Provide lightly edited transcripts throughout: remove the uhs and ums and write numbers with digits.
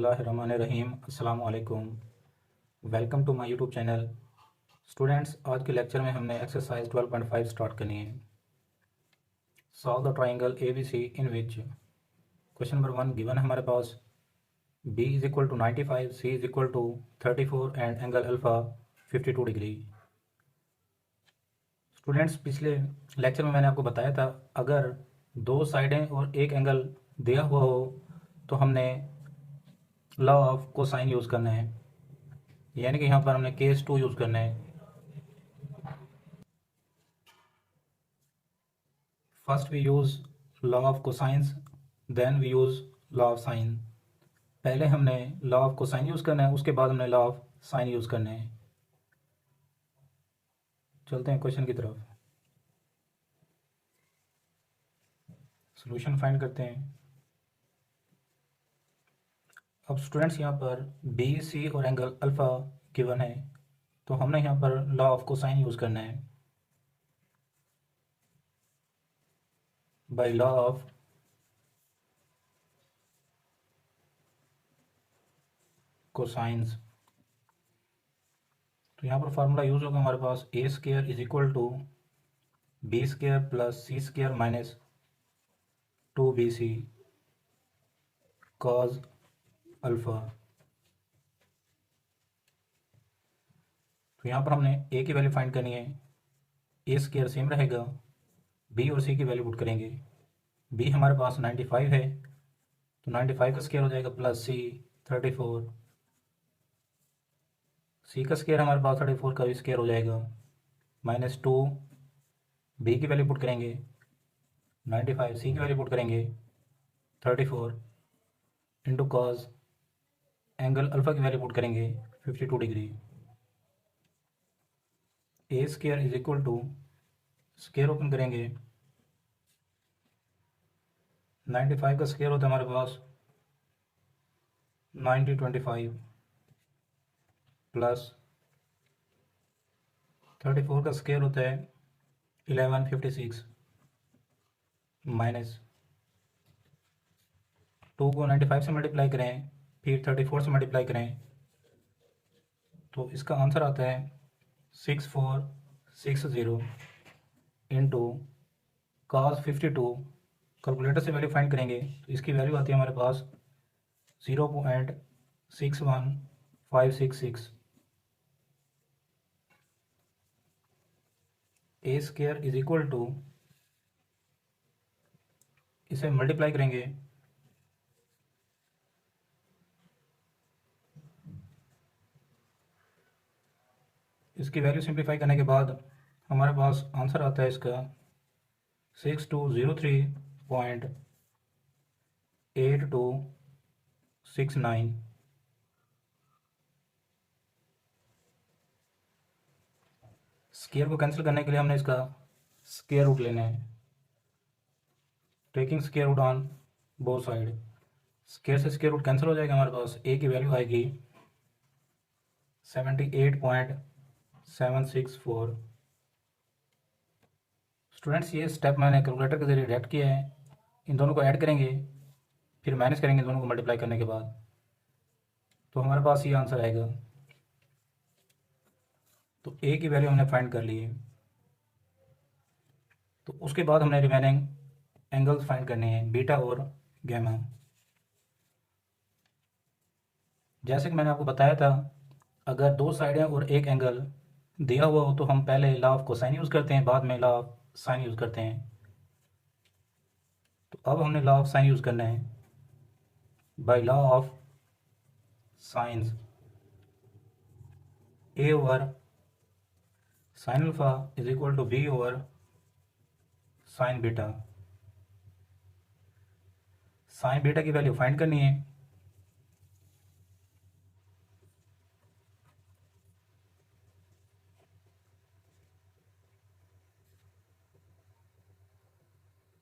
बिस्मिल्लाहिर्रहमानिर्रहीम। अस्सलाम वालेकुम। Welcome to my YouTube channel. Students, आज के लेक्चर में हमने एक्सरसाइज 12.5 स्टार्ट करनी है। Solve the triangle A B C in which question number 1 given है हमारे पास b is equal to 95, c is equal to 34 and angle alpha 52 degree. Students, पिछले लेक्चर में मैंने आपको बताया था अगर दो साइडें और एक एंगल दिया हुआ हो तो हमने लॉ ऑफ कोसाइन यूज़ करना है, यानी कि यहाँ पर हमने केस 2 यूज़ करना है। First we use law of cosines, then we use law of sine. पहले हमने लॉ ऑफ कोसाइन यूज़ करना है, उसके बाद हमने लॉ ऑफ साइन यूज़ करना है। चलते हैं क्वेश्चन की तरफ, सॉल्यूशन फाइंड करते हैं। अब स्टूडेंट्स, यहाँ पर बी सी और एंगल अल्फ़ा गिवन है, तो हमने यहाँ पर लॉ ऑफ कोसाइन यूज़ करना है। बाय लॉ ऑफ कोसाइंस, तो यहाँ पर फार्मूला यूज़ होगा हमारे पास A square is equal to B square plus C square minus 2bc cos alpha. तो यहाँ पर हमने ए की वैल्यू फाइंड करनी है। ए स्क्वायर सेम रहेगा, बी और सी की वैल्यू पुट करेंगे। बी हमारे पास 95 है, तो 95 का स्क्वायर हो जाएगा प्लस सी 34। सी का स्क्वायर हमारे पास 34 का भी स्क्वायर हो जाएगा माइनस 2। बी की वैल्यू पुट करेंगे 95, सी की वैल्यू पुट करेंगे 34 इंटू कॉज एंगल अल्फ़ा की वैल्यू पुट करेंगे 52 degree. A square is equal to square open करेंगे 95 का स्क्वायर होता है हमारे पास 9025 प्लस 34 का स्क्वायर होता है 1156 माइनस 2 को 95 से मल्टीप्लाई करें फिर 34 से मल्टीप्लाई करें तो इसका आंसर आता है 6460 इंटू कॉस 52। कैलकुलेटर से वैल्यू फाइंड करेंगे तो इसकी वैल्यू आती है हमारे पास 0.61566। ए स्क्वायर इज इक्वल टू, इसे मल्टीप्लाई करेंगे इसकी वैल्यू सिंप्लीफाई करने के बाद हमारे पास आंसर आता है इसका 6203.8269। स्क्वायर को कैंसिल करने के लिए हमने इसका स्क्वायर रूट लेना है, taking square root on both side. Square से स्क्वायर रूट कैंसिल हो जाएगा, हमारे पास ए की वैल्यू आएगी 78.764। स्टूडेंट्स, ये स्टेप मैंने कैलकुलेटर के जरिए डायरेक्ट किया है। इन दोनों को ऐड करेंगे फिर माइनस करेंगे दोनों को मल्टीप्लाई करने के बाद, तो हमारे पास ये आंसर आएगा। तो ए की वैल्यू हमने फाइंड कर ली है, तो उसके बाद हमने रिमेनिंग एंगल्स फाइंड करने हैं, बीटा और गैमा। जैसे कि मैंने आपको बताया था अगर दो साइडें और एक एंगल दिया हुआ हो तो हम पहले लॉ ऑफ कोसाइन यूज़ करते हैं, बाद में लॉ ऑफ साइन यूज़ करते हैं। तो अब हमने लॉ ऑफ साइन यूज़ करना है। By law of sines, A over sine alpha is equal to B over sine beta. Sine beta की वैल्यू फाइंड करनी है।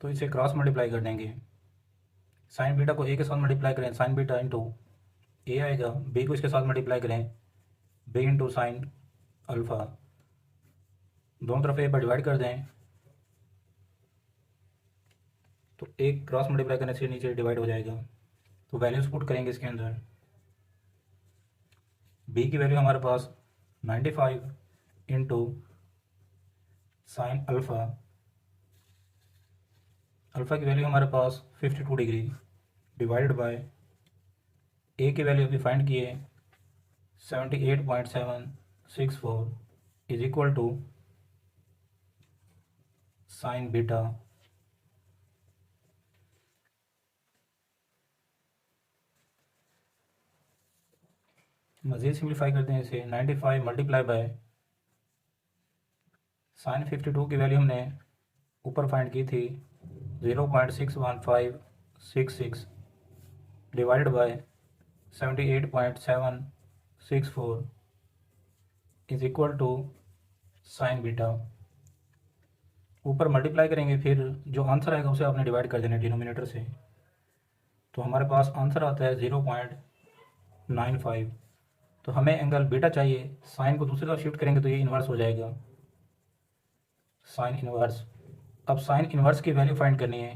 तो इसे क्रॉस मल्टीप्लाई कर देंगे। साइन बीटा को ए के साथ मल्टीप्लाई करें, साइन बीटा इंटू ए आएगा, बी को इसके साथ मल्टीप्लाई करें बी इंटू साइन अल्फ़ा। दोनों तरफ ए पर डिवाइड कर दें तो एक क्रॉस मल्टीप्लाई करने से नीचे डिवाइड हो जाएगा। तो वैल्यूज पुट करेंगे इसके अंदर बी की वैल्यू हमारे पास 95 इंटू साइन अल्फ़ा, अल्फ़ा की वैल्यू हमारे पास 52 डिग्री डिवाइडेड बाय ए की वैल्यू अभी फाइंड किए 78.764 is equal to sine beta. मज़ीद सिंप्लीफाई करते हैं इसे, 95 मल्टीप्लाई बाय साइन 52 की वैल्यू हमने ऊपर फाइंड की थी 0.61566 divided by 78.764 is equal to sine beta. ऊपर मल्टीप्लाई करेंगे, फिर जो आंसर आएगा उसे आपने डिवाइड कर देना डिनोमिनेटर से, तो हमारे पास आंसर आता है 0.95। तो हमें एंगल बीटा चाहिए, साइन को दूसरी तरफ शिफ्ट करेंगे तो ये इन्वर्स हो जाएगा, साइन इन्वर्स। अब साइन इन्वर्स की वैल्यू फाइंड करनी है।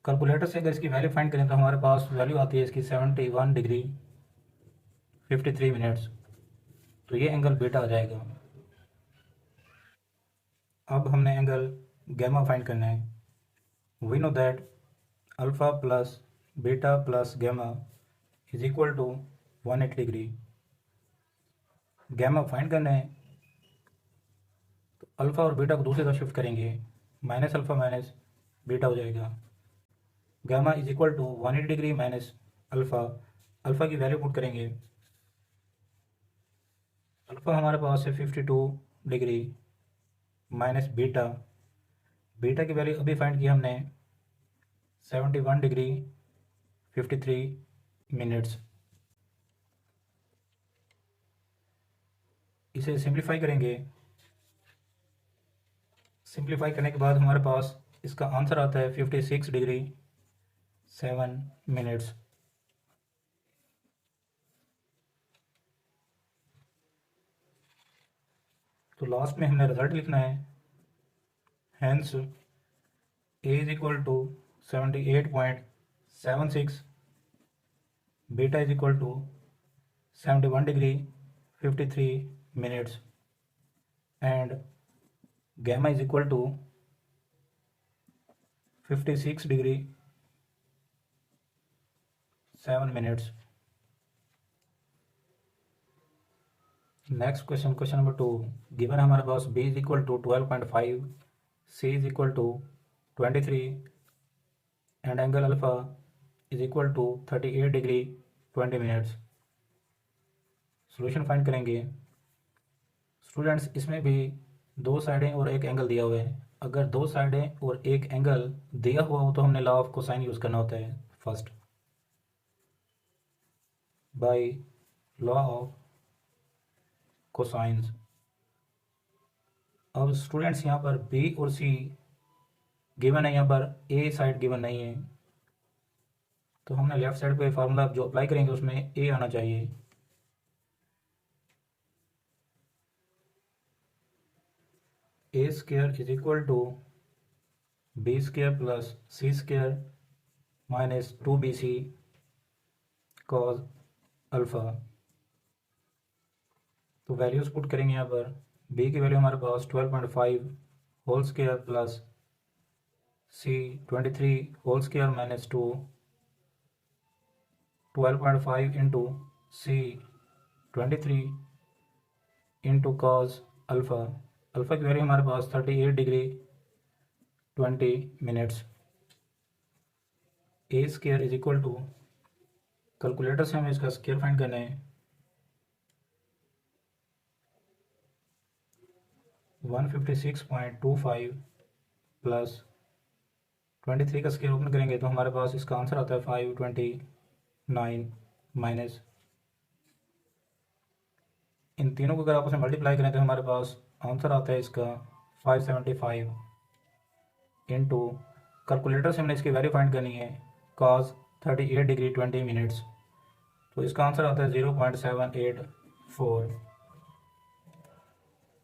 कैलकुलेटर से अगर इसकी वैल्यू फाइंड करें तो हमारे पास वैल्यू आती है इसकी 71 डिग्री 53 मिनट्स। तो ये एंगल बीटा आ जाएगा। अब हमने एंगल गैमा फाइंड करना है। We know that alpha plus beta plus gamma is equal to 180 degree. Gamma find करना है तो अल्फ़ा और बीटा को दूसरी तरफ शिफ्ट करेंगे, माइनस अल्फ़ा माइनस बीटा हो जाएगा। Gamma is equal to 180 degree minus alpha. Alpha की वैल्यू पुट करेंगे, अल्फ़ा हमारे पास है 52 डिग्री माइनस बीटा। बीटा की वैल्यू अभी फाइंड की हमने 71 डिग्री 53 मिनट्स। इसे सिंप्लीफाई करेंगे, सिंप्लीफाई करने के बाद हमारे पास इसका आंसर आता है 56 डिग्री 7 मिनट्स। तो लास्ट में हमने रिजल्ट लिखना है। Hence A is equal to 78.76, beta is equal to 71 degree 53 minutes and gamma is equal to 56 degree 7 minutes. Next question, question number 2। Given हमारे पास b is equal to 12.5, c is equal to 23 and angle alpha is equal to 38 degree 20 minutes. Solution find करेंगे। Students, इसमें भी दो साइडें और एक angle दिया हुआ है। अगर दो साइडें और एक एंगल दिया हुआ हो तो हमने लॉ ऑफ कोसाइन यूज़ करना होता है first, bye law of cosines. अब स्टूडेंट्स यहाँ पर बी और सी गिवन है, यहाँ पर ए साइड गिवन नहीं है, तो हमने लेफ्ट साइड पे फार्मूला जो अप्लाई करेंगे उसमें ए आना चाहिए। A square is equal to B square plus C square minus 2bc cos alpha. तो वैल्यूज़ पुट करेंगे यहाँ पर। बी की वैल्यू हमारे पास 12.5 whole square plus C 23 whole square minus 2, 12.5 into C 23 into cos alpha. Alpha की value हमारे पास 38 degree 20 minutes. A square is equal to, calculator से हमें इसका स्क्वायर फाइंड करना है, 156.25 प्लस 23 का स्क्वायर ओपन करेंगे तो हमारे पास इसका आंसर आता है 529 माइनस, इन तीनों को अगर आपस में मल्टीप्लाई करें तो हमारे पास आंसर आता है इसका 575 इंटू, कैलकुलेटर से हमने इसकी वैल्यू फाइंड करनी है कॉस 38 डिग्री 20 मिनट्स, तो इसका आंसर आता है 0.784।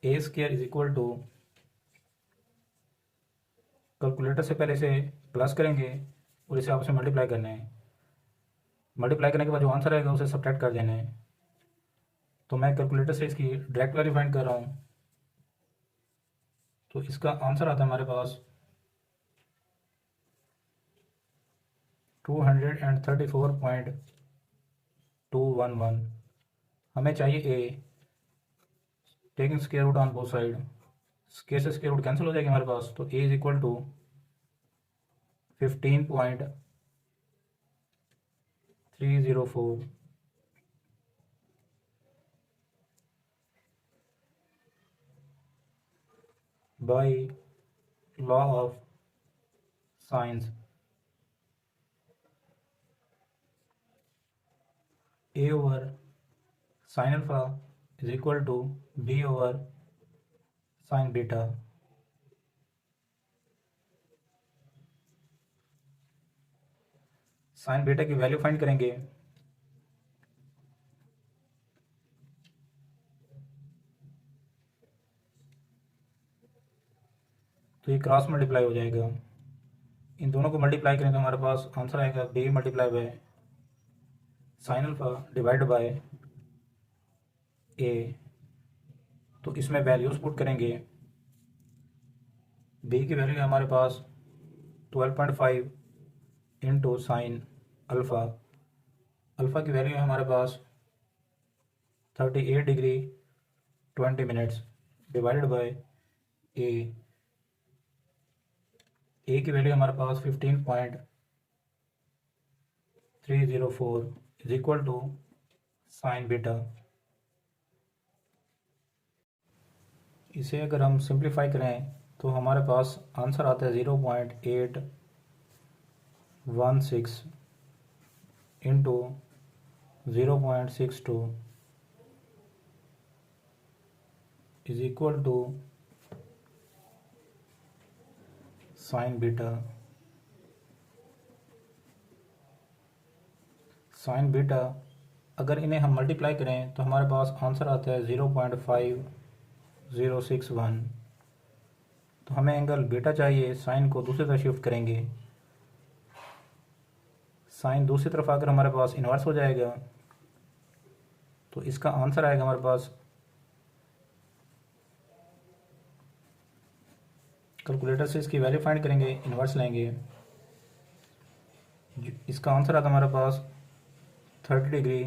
A square is equal to, calculator से पहले इसे प्लस करेंगे और इसे आपस में मल्टीप्लाई करना है। मल्टीप्लाई करने के बाद जो आंसर आएगा उसे सब्ट्रैक्ट कर देना है। तो मैं कैलकुलेटर से इसकी डायरेक्ट वैल्यू फाइंड कर रहा हूँ। तो इसका आंसर आता है हमारे पास 234.211। हमें चाहिए A. Taking square root on both side, square से स्क्वायर रूट कैंसिल हो जाएगी हमारे पास, तो A is equal to 15.304 by law of sines a over sin alpha is equal to b over sin beta। sin beta की value find करेंगे। तो ये क्रॉस मल्टीप्लाई हो जाएगा, इन दोनों को मल्टीप्लाई करें तो हमारे पास आंसर आएगा B multiply by sine alpha divide by A. तो इसमें वैल्यूज पुट करेंगे। बी की वैल्यू है हमारे पास 12.5 इंटू साइन अल्फ़ा। अल्फ़ा की वैल्यू है हमारे पास 38 degree 20 minutes divided by A. A की वैल्यू हमारे पास 15.304 is equal to sine beta. इसे अगर हम सिंप्लीफाई करें तो हमारे पास आंसर आता है 0.816 into 0.62 is equal to sine beta. Sine beta अगर इन्हें हम मल्टीप्लाई करें तो हमारे पास आंसर आता है 0.5061। तो हमें एंगल बीटा चाहिए, साइन को दूसरी तरफ शिफ्ट करेंगे। साइन दूसरी तरफ आकर हमारे पास इन्वर्स हो जाएगा, तो इसका आंसर आएगा हमारे पास, कैलकुलेटर से इसकी वैल्यू फाइंड करेंगे, इन्वर्स लेंगे। इसका आंसर आता है हमारे पास 30 डिग्री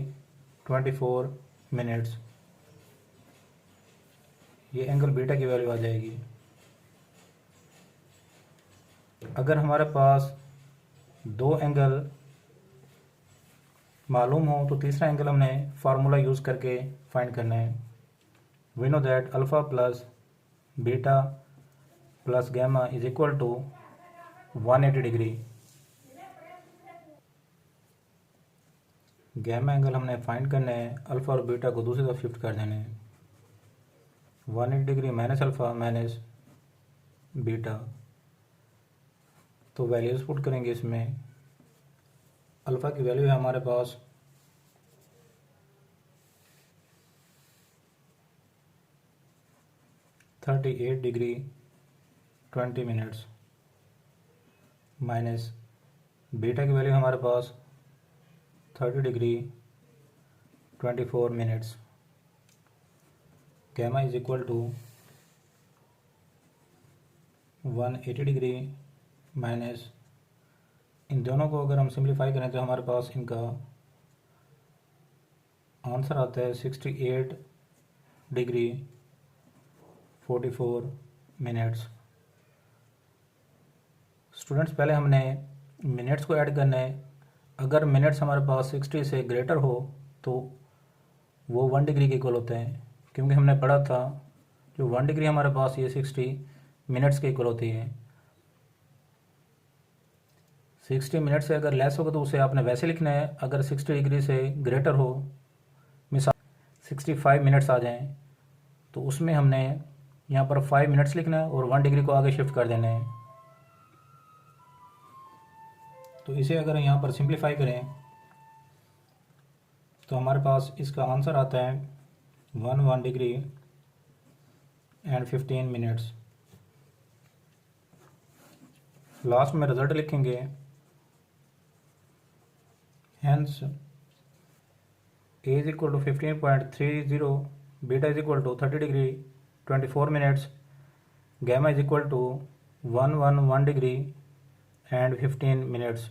24 मिनट्स। ये एंगल बीटा की वैल्यू आ जाएगी। अगर हमारे पास दो एंगल मालूम हो तो तीसरा एंगल हमने फार्मूला यूज़ करके फाइंड करना है। We know that alpha plus beta plus gamma is equal to 180 degree. Gamma angle हमने फाइंड करना है, अल्फ़ा और बीटा को दूसरी तरफ शिफ्ट कर देना है। 180 degree minus alpha minus beta. तो वैल्यूज़ पुट करेंगे इसमें। अल्फ़ा की वैल्यू है हमारे पास 38 डिग्री 20 मिनट्स माइनस बीटा की वैल्यू हमारे पास 30 degree 24 minutes. Gamma is equal to 180 degree minus, इन दोनों को अगर हम सिंप्लीफाई करें तो हमारे पास इनका आंसर आता है 68 डिग्री 44 मिनट्स। स्टूडेंट्स पहले हमने मिनट्स को ऐड करना है। अगर मिनट्स हमारे पास 60 से ग्रेटर हो तो वो 1 डिग्री के इक्वल होते हैं, क्योंकि हमने पढ़ा था जो 1 डिग्री हमारे पास ये 60 मिनट्स के इक्वल होती है। 60 मिनट से अगर लेस होगा तो उसे आपने वैसे लिखना है। अगर 60 डिग्री से ग्रेटर हो, मिसाल 65 मिनट्स आ जाएं, तो उसमें हमने यहाँ पर 5 मिनट्स लिखना है और 1 डिग्री को आगे शिफ्ट कर देना है। तो इसे अगर यहाँ पर सिंप्लीफाई करें तो हमारे पास इसका आंसर आता है 1 डिग्री एंड 15 मिनट्स। लास्ट में रिजल्ट लिखेंगे। Hence A is equal to 15.30, beta is equal to 30 degree 24 minutes, gamma is equal to 111 degree and 15 minutes.